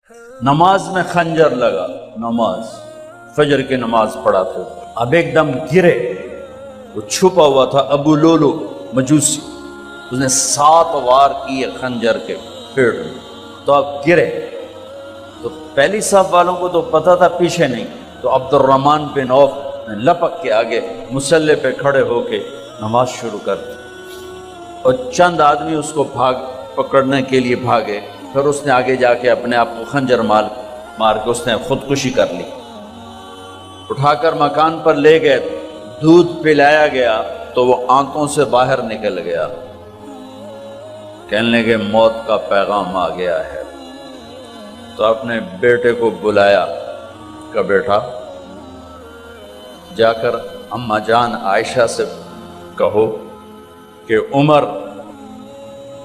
نماز میں خنجر لگا، نماز فجر کی نماز پڑھا تھا، اب ایک دم گرے، وہ چھپا ہوا تھا ابو لولو مجوسی، اس نے 7 وار کیے خنجر کے پیڑ میں، تو اب گرے، تو پہلی صف والوں کو تو پتہ تھا، پیچھے نہیں، تو عبد الرحمن بن عوف نے لپک کے آگے مصلی پہ کھڑے ہو کے نماز شروع کر دی، اور چند آدمی اس کو پکڑنے کے لیے بھاگے، پھر اس نے آگے جا کے اپنے آپ کو خنجر مار کے اس نے خودکشی کر لی، اٹھا کر مکان پر لے گئے، دودھ پلایا گیا تو وہ آنتوں سے باہر نکل گیا، کہنے لگے موت کا پیغام آ گیا ہے، تو اپنے بیٹے کو بلایا کہ بیٹا جا کر اماں جان عائشہ سے کہو کہ عمر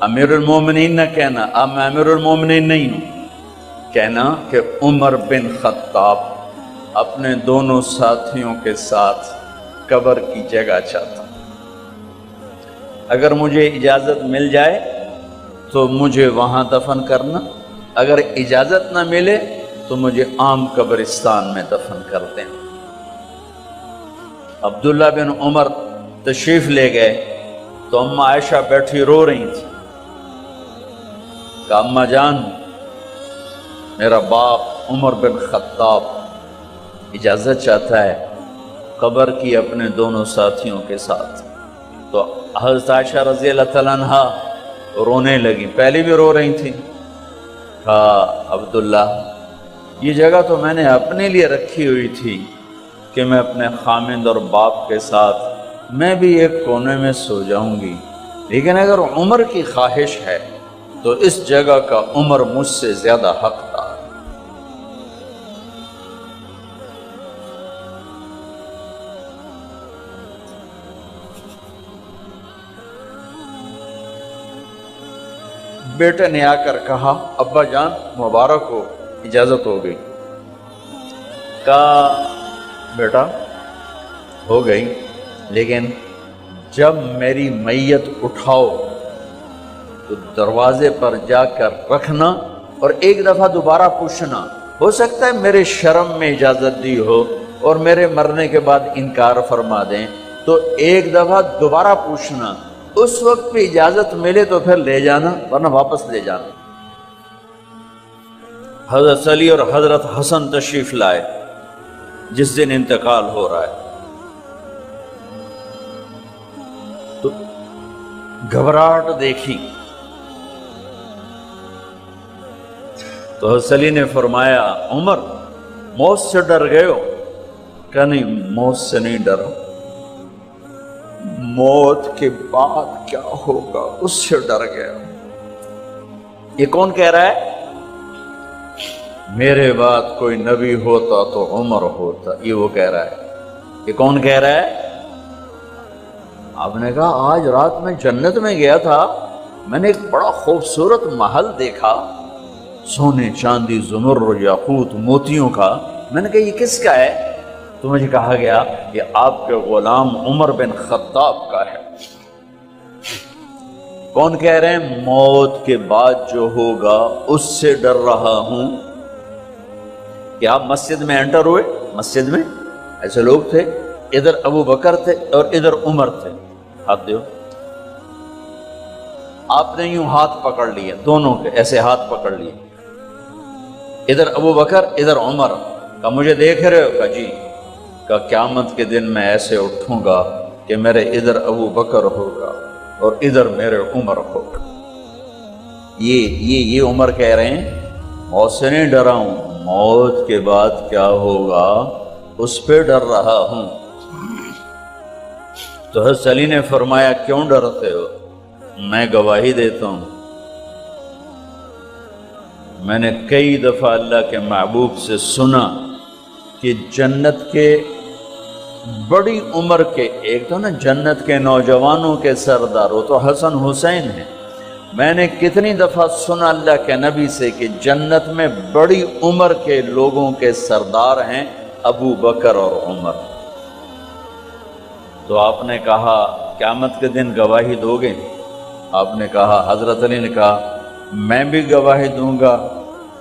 امیر المومنین نہ کہنا، اب میں امیر المومنین نہیں ہوں، کہنا کہ عمر بن خطاب اپنے دونوں ساتھیوں کے ساتھ قبر کی جگہ چاہتا، اگر مجھے اجازت مل جائے تو مجھے وہاں دفن کرنا، اگر اجازت نہ ملے تو مجھے عام قبرستان میں دفن کر دیں۔ عبداللہ بن عمر تشریف لے گئے تو اماں عائشہ بیٹھی رو رہی تھی کہ اماں جان میرا باپ عمر بن خطاب اجازت چاہتا ہے قبر کی اپنے دونوں ساتھیوں کے ساتھ، تو حضرت عائشہ رضی اللہ تعالیٰ عنہا رونے لگی، پہلے بھی رو رہی تھی، کہا عبداللہ یہ جگہ تو میں نے اپنے لیے رکھی ہوئی تھی کہ میں اپنے خامند اور باپ کے ساتھ میں بھی ایک کونے میں سو جاؤں گی، لیکن اگر عمر کی خواہش ہے تو اس جگہ کا عمر مجھ سے زیادہ حقدار۔ بیٹے نے آ کر کہا ابا جان مبارک ہو، اجازت ہو گئی، کہا بیٹا ہو گئی، لیکن جب میری میت اٹھاؤ تو دروازے پر جا کر رکھنا اور ایک دفعہ دوبارہ پوچھنا، ہو سکتا ہے میرے شرم میں اجازت دی ہو اور میرے مرنے کے بعد انکار فرما دیں، تو ایک دفعہ دوبارہ پوچھنا، اس وقت پہ اجازت ملے تو پھر لے جانا ورنہ واپس لے جانا۔ حضرت علی اور حضرت حسن تشریف لائے جس دن انتقال ہو رہا ہے، تو گھبراہٹ دیکھی تو حضرت علی نے فرمایا عمر موت سے ڈر گئے ہو؟ کہ نہیں موت سے نہیں ڈرا، موت کے بعد کیا ہوگا اس سے ڈر گیا۔ یہ کون کہہ رہا ہے؟ میرے بعد کوئی نبی ہوتا تو عمر ہوتا، یہ وہ کہہ رہا ہے۔ یہ کون کہہ رہا ہے؟ آپ نے کہا آج رات میں جنت میں گیا تھا، میں نے ایک بڑا خوبصورت محل دیکھا، سونے چاندی زمرد یاقوت موتیوں کا، میں نے کہا یہ کس کا ہے؟ تو مجھے کہا گیا یہ آپ کے غلام عمر بن خطاب کا ہے۔ کون کہہ رہے ہیں؟ موت کے بعد جو ہوگا اس سے ڈر رہا ہوں۔ کہ آپ مسجد میں انٹر ہوئے، مسجد میں ایسے لوگ تھے، ادھر ابو بکر تھے اور ادھر عمر تھے، ہاتھ دیو، آپ نے یوں ہاتھ پکڑ لیے، دونوں کے ایسے ہاتھ پکڑ لیے، ادھر ابو بکر ادھر عمر، کہا مجھے دیکھ رہے ہو؟ کہا جی، کہا قیامت کے دن میں ایسے اٹھوں گا کہ میرے ادھر ابو بکر ہوگا اور ادھر میرے عمر ہوگا۔ یہ عمر کہہ رہے ہیں موت سے نہیں ڈرا ہوں، موت کے بعد کیا ہوگا اس پہ ڈر رہا ہوں۔ تو حضرت علی نے فرمایا کیوں ڈرتے ہو؟ میں گواہی دیتا ہوں، میں نے کئی دفعہ اللہ کے محبوب سے سنا کہ جنت کے بڑی عمر کے، ایک تو نا جنت کے نوجوانوں کے سردار، وہ تو حسن حسین ہیں، میں نے کتنی دفعہ سنا اللہ کے نبی سے کہ جنت میں بڑی عمر کے لوگوں کے سردار ہیں ابو بکر اور عمر۔ تو آپ نے کہا قیامت کے دن گواہی دو گے؟ آپ نے کہا، حضرت علی نے کہا میں بھی گواہی دوں گا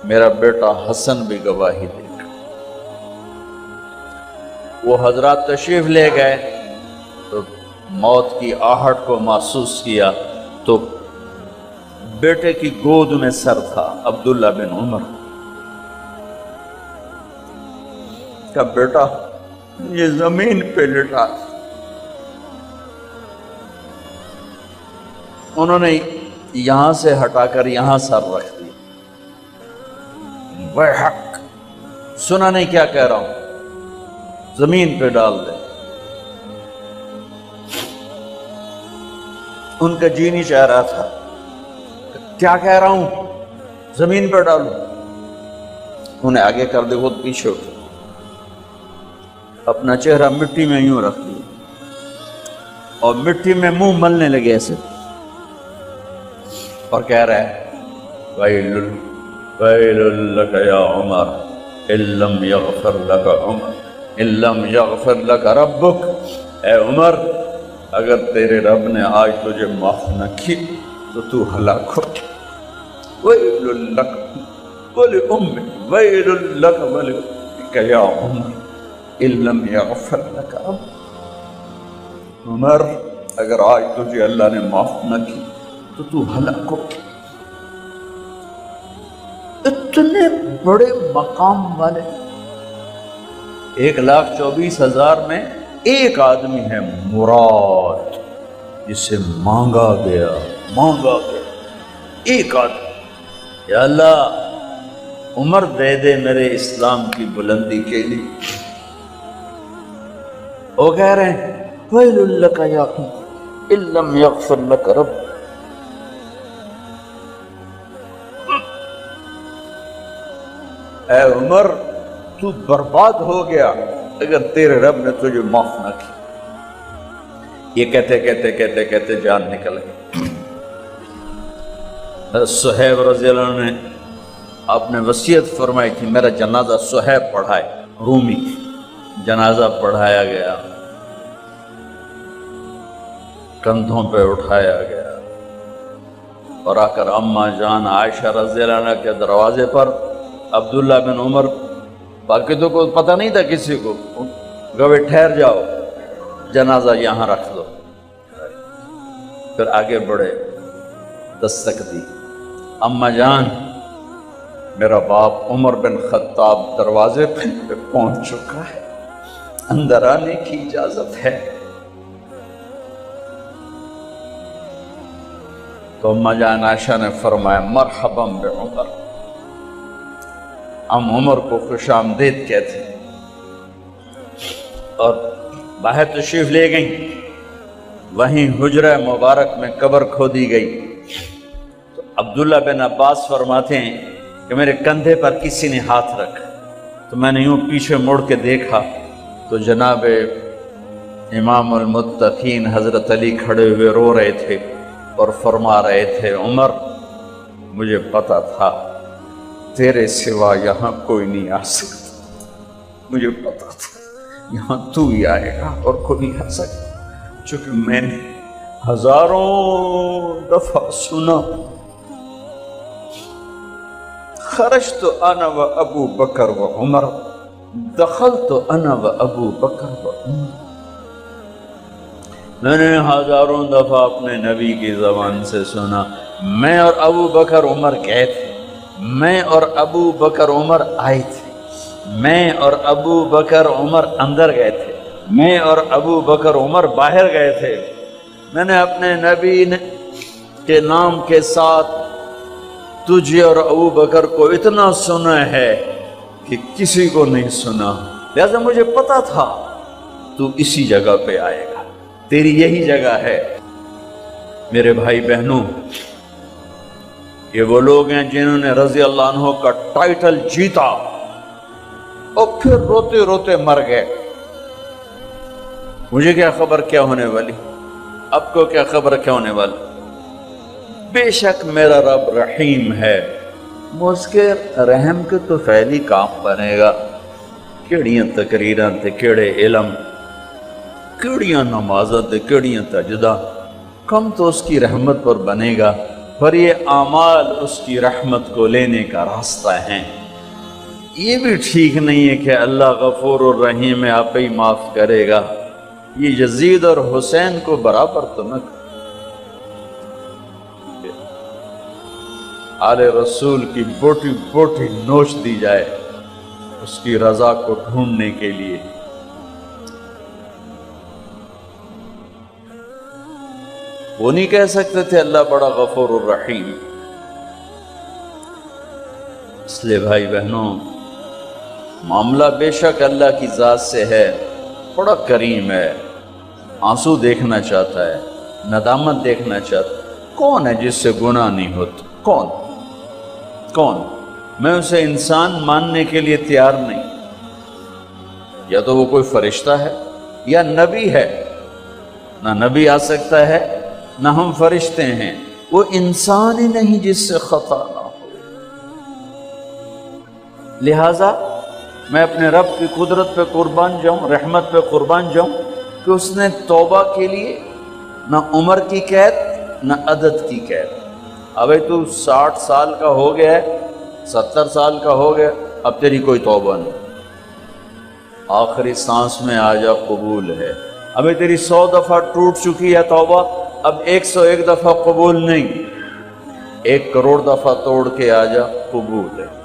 میرا بیٹا حسن بھی گواہی دے گا۔ وہ حضرات تشریف لے گئے تو موت کی آہٹ کو محسوس کیا تو بیٹے کی گود میں سر تھا عبداللہ بن عمر کا۔ بیٹا یہ زمین پہ لٹا، انہوں نے یہاں سے ہٹا کر یہاں سر رکھ دیا۔ وہ حق سنا نہیں کیا کہہ رہا ہوں، زمین پہ ڈال دے۔ ان کا جی نہیں چاہ رہا تھا، کیا کہہ رہا ہوں، زمین پہ ڈالوں۔ انہیں آگے کر دے، خود پیچھے اٹھ، اپنا چہرہ مٹی میں یوں رکھ دیا اور مٹی میں منہ ملنے لگے ایسے، اور کہہ رہا ہے ویل ویل لک یا عمر ان لم یغفر لک عمر ان لم یغفر لک ربک، اے عمر اگر تیرے رب نے آج تجھے معاف نہ کی تو تو ہلاک ہو۔ ویل لک ولامک ویل لک ولامک یا عمر ان لم یغفر لک ربک، عمر اگر آج تجھے اللہ نے معاف نہ کی تو تو ہلاک ہو۔ اتنے بڑے مقام والے 1,24,000 میں ایک آدمی ہے مراد، جسے مانگا گیا ایک آدمی، یا اللہ عمر دے دے میرے اسلام کی بلندی کے لیے۔ وہ کہہ رہے ہیں ویل لک یا عمر ان لم یغفر لک رب، اے عمر تو برباد ہو گیا اگر تیرے رب نے تجھے معاف نہ کی۔ یہ کہتے جان نکل گئی۔ صہیب رضی اللہ عنہ نے آپ نے وصیت فرمائی تھی میرا جنازہ صہیب پڑھائے، رومی جنازہ پڑھایا گیا، کندھوں پہ اٹھایا گیا، اور آ کر اماں جان عائشہ رضی اللہ عنہ کے دروازے پر عبداللہ بن عمر، باقی تو کوئی پتہ نہیں تھا کسی کو، گوے ٹھہر جاؤ جنازہ یہاں رکھ دو۔ پھر آگے بڑھے، دستک دی، اماں جان میرا باپ عمر بن خطاب دروازے پہ پہنچ چکا ہے، اندر آنے کی اجازت ہے۔ تو اماں جان عائشہ نے فرمایا مرحبا بعمر، ہم عمر کو خوش آمدید کہتے ہیں، اور باہر تشریف لے گئیں۔ وہیں حجرہ مبارک میں قبر کھودی گئی تو عبداللہ بن عباس فرماتے ہیں کہ میرے کندھے پر کسی نے ہاتھ رکھا تو میں نے یوں پیچھے مڑ کے دیکھا تو جناب امام المتقین حضرت علی کھڑے ہوئے رو رہے تھے اور فرما رہے تھے عمر مجھے پتا تھا تیرے سوا یہاں کوئی نہیں آ سکتا، مجھے پتا تھا یہاں تو ہی آئے گا اور کوئی نہیں آ سکتا، چونکہ میں نے ہزاروں دفعہ سنا خرجت انا و ابو بکر و عمر دخلت انا و ابو بکر و عمر، میں نے ہزاروں دفعہ اپنے نبی کی زبان سے سنا میں اور ابو بکر عمر گئے تھے، میں اور ابو بکر عمر آئے تھے، میں اور ابو بکر عمر اندر گئے تھے، میں اور ابو بکر عمر باہر گئے تھے، میں نے اپنے نبی کے نام کے ساتھ تجھے اور ابو بکر کو اتنا سنا ہے کہ کسی کو نہیں سنا، لہذا مجھے پتا تھا تو اسی جگہ پہ آئے گا، تیری یہی جگہ ہے۔ میرے بھائی بہنوں، یہ وہ لوگ ہیں جنہوں نے رضی اللہ عنہ کا ٹائٹل جیتا اور پھر روتے روتے مر گئے۔ مجھے کیا خبر کیا ہونے والی، آپ کو کیا خبر کیا ہونے والی، بے شک میرا رب رحیم ہے، اس کے رحم کے تو فعلی کام بنے گا، کیڑیاں تقریراں تے کیڑے علم، کیڑیاں نمازاں تے کیڑیاں تجدہ، کم تو اس کی رحمت پر بنے گا، پر یہ اعمال اس کی رحمت کو لینے کا راستہ ہیں۔ یہ بھی ٹھیک نہیں ہے کہ اللہ غفور الرحیم ہے، آپ ہی معاف کرے گا۔ یہ یزید اور حسین کو برابر تو نہ آل رسول کی بوٹی بوٹی نوچ دی جائے اس کی رضا کو ڈھونڈنے کے لیے۔ وہ نہیں کہہ سکتے تھے اللہ بڑا غفور الرحیم۔ اس لیے بھائی بہنوں، معاملہ بے شک اللہ کی ذات سے ہے، بڑا کریم ہے، آنسو دیکھنا چاہتا ہے، ندامت دیکھنا چاہتا ہے۔ کون ہے جس سے گناہ نہیں ہوتا؟ کون؟ میں اسے انسان ماننے کے لیے تیار نہیں۔ یا تو وہ کوئی فرشتہ ہے یا نبی ہے، نہ نبی آ سکتا ہے نہ ہم فرشتے ہیں، وہ انسان ہی نہیں جس سے خطا نہ ہو۔ لہذا میں اپنے رب کی قدرت پہ قربان جاؤں، رحمت پہ قربان جاؤں کہ اس نے توبہ کے لیے نہ عمر کی قید نہ عدد کی قید۔ ابھی تو 60 سال کا ہو گیا ہے، 70 سال کا ہو گیا، اب تیری کوئی توبہ نہیں، آخری سانس میں آ جا، قبول ہے۔ ابھی تیری 100 دفعہ ٹوٹ چکی ہے توبہ، اب 101 دفعہ قبول نہیں، 1 کروڑ دفعہ توڑ کے آ جا، قبول ہے۔